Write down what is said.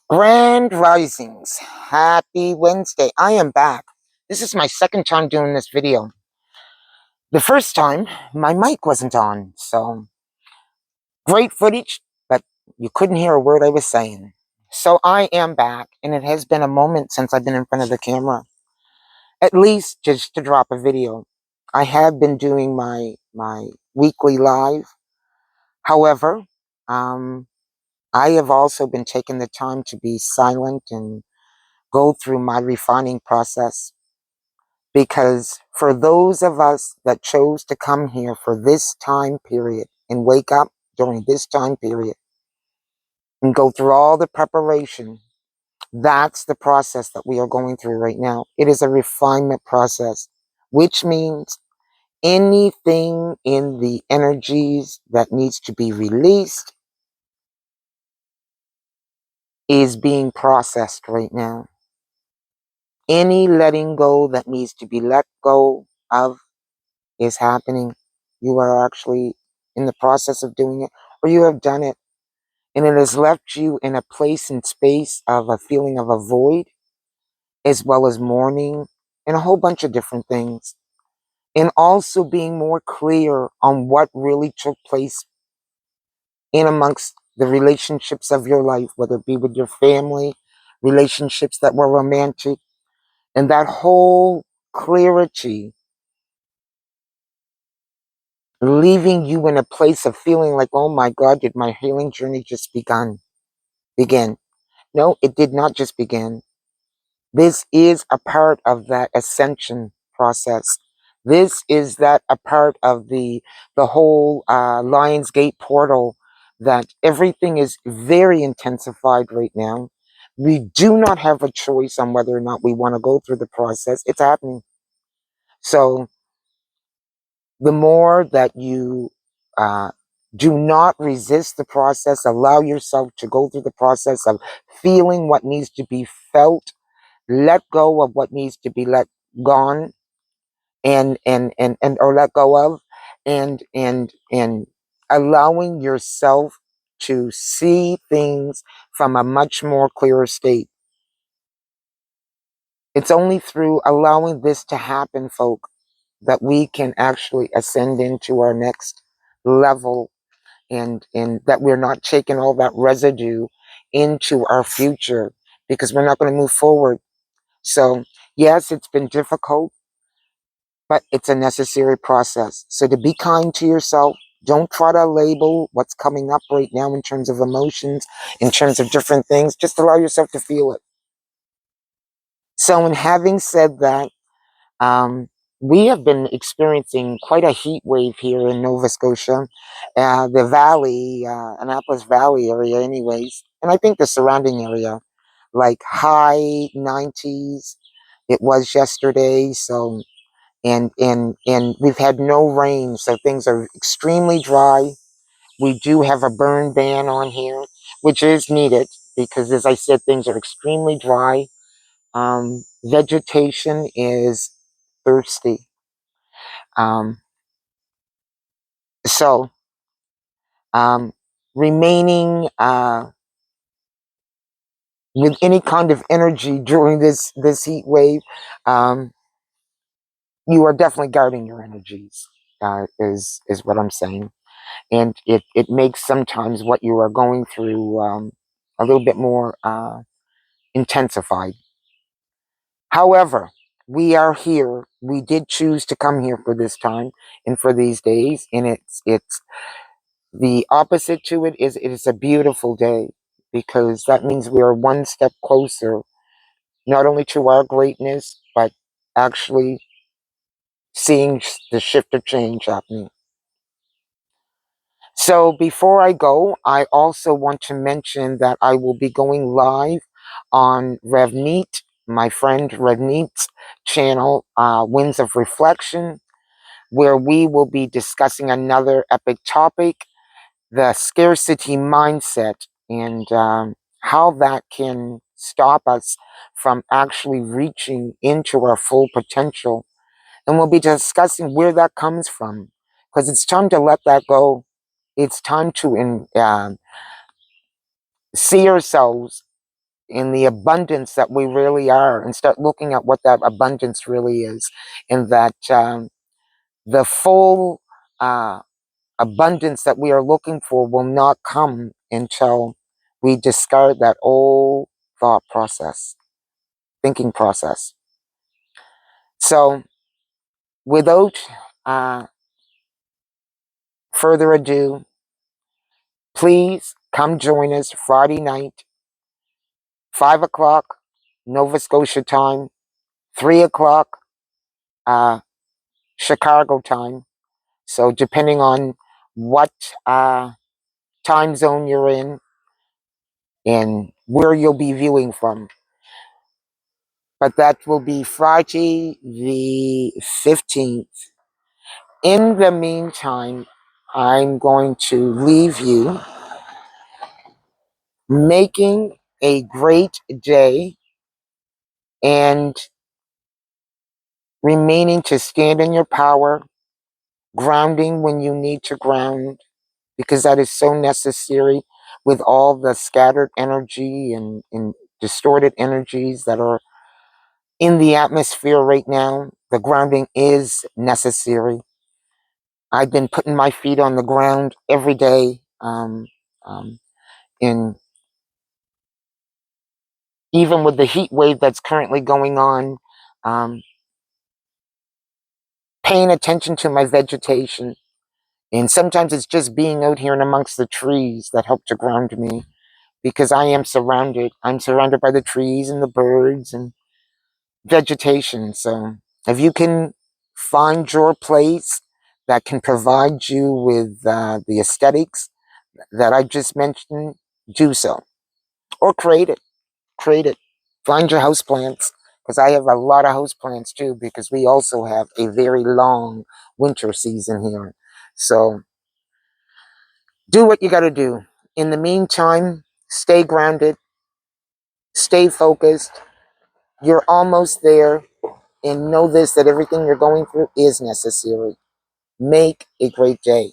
Grand Risings. Happy Wednesday. I am back. This is my second time doing this video. The first time, my mic wasn't on, so great footage, but you couldn't hear a word I was saying. So I am back, and it has been a moment since I've been in front of the camera. At least just to drop a video. I have been doing my weekly live. However, I have also been taking the time to be silent and go through my refining process, because for those of us that chose to come here for this time period and wake up during this time period and go through all the preparation, that's the process that we are going through right now. It is a refinement process, which means anything in the energies that needs to be released is being processed right now. Any letting go that needs to be let go of is happening. You are actually in the process of doing it, or you have done it, and it has left you in a place and space of a feeling of a void, as well as mourning, and a whole bunch of different things. And also being more clear on what really took place in amongst the relationships of your life, whether it be with your family, relationships that were romantic, and that whole clarity leaving you in a place of feeling like, oh my God, did my healing journey just begin? No, it did not just begin. This is a part of that ascension process. This is that a part of the whole Lions Gate portal, that everything is very intensified right now. We do not have a choice on whether or not we want to go through the process. It's happening. So the more that you uh, do not resist the process, allow yourself to go through the process of feeling what needs to be felt, let go of what needs to be let gone, and or let go of, and allowing yourself to see things from a much more clearer state. It's only through allowing this to happen, folk, that we can actually ascend into our next level, and that we're not taking all that residue into our future, because we're not going to move forward. So yes, it's been difficult, but it's a necessary process. So to be kind to yourself, don't try to label what's coming up right now in terms of emotions, in terms of different things. Just allow yourself to feel it. So in having said that, Um, we have been experiencing quite a heat wave here in Nova Scotia, the valley, Annapolis Valley area, anyways, and I think the surrounding area, like high 90s. It was yesterday, so and we've had no rain, so things are extremely dry. We do have a burn ban on here, which is needed because, as I said, things are extremely dry. Vegetation is thirsty. Um, so, um, remaining with any kind of energy during this heat wave, um, you are definitely guarding your energies. Is what I'm saying, and it makes sometimes what you are going through a little bit more intensified. However, we are here. We did choose to come here for this time and for these days, and it's the opposite to it is, it is a beautiful day, because that means we are one step closer, not only to our greatness, but actually seeing the shift of change happening. So before I go, I also want to mention that I will be going live on Revneet, my friend Revneet's channel, Winds of Reflection, where we will be discussing another epic topic, the scarcity mindset, and how that can stop us from actually reaching into our full potential. And we'll be discussing where that comes from, because it's time to let that go. It's time to see ourselves in the abundance that we really are, and start looking at what that abundance really is, and that the full abundance that we are looking for will not come until we discard that old thought process, thinking process. So, without uh, further ado, please come join us Friday night, 5 o'clock Nova Scotia time, 3 o'clock Chicago time. So, depending on what time zone you're in and where you'll be viewing from. But that will be Friday the 15th. In the meantime, I'm going to leave you making a great day and remaining to stand in your power, grounding when you need to ground, because that is so necessary with all the scattered energy and distorted energies that are in the atmosphere right now. The grounding is necessary. I've been putting my feet on the ground every day, um, in even with the heat wave that's currently going on, um, paying attention to my vegetation. And sometimes it's just being out here and amongst the trees that help to ground me, because I am surrounded. I'm surrounded by the trees and the birds and vegetation. So if you can find your place that can provide you with the aesthetics that I just mentioned, do so. Or create it. Create it. Find your house plants, because I have a lot of house plants too, because we also have a very long winter season here. So do what you got to do. In the meantime, stay grounded, stay focused. You're almost there, and know this, that everything you're going through is necessary. Make a great day.